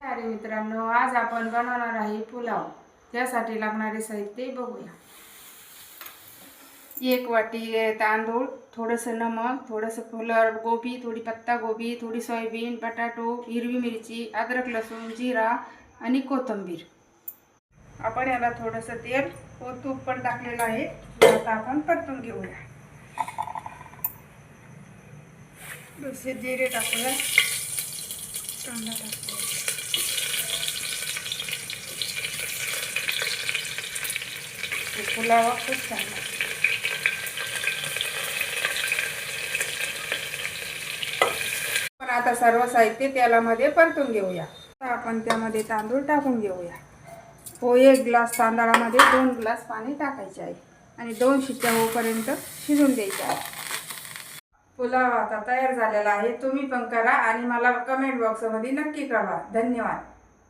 अरे मित्रांनो, आज आपण बनवणार आहे पुलाव। त्यासाठी लागणारे साहित्य बघूया। 1 वाटी तांदूळ, थोडंसं नमक, थोडंसं फुलर गोबी, थोडी पत्ता गोबी, थोडी सोयाबीन, बटाटो, हिरवी मिरची, अद्रक लसूण, जिरा आणि कोथिंबीर। आपण याला थोडंसं तेल व तूप पण टाकलेलं आहे। आता आपण परतून घेऊया। थोडेसे जिरे टाकूया, कांदा टाकूया, पुलाव खूप छान लागतो। पण आता सर्व साहित्य तेलामध्ये परतून घेऊया। आपण त्यामध्ये तांदूळ टाकून घेऊया। 1 ग्लास तांदळामध्ये 2 ग्लास पाणी टाकायचे आहे आणि 2 शिट्ट्या होईपर्यंत शिजून द्यायचे आहे। पुलाव आता तयार झालेला आहे। तुम्ही पण करा आणि मला कमेंट बॉक्समध्ये नक्की कळवा। धन्यवाद।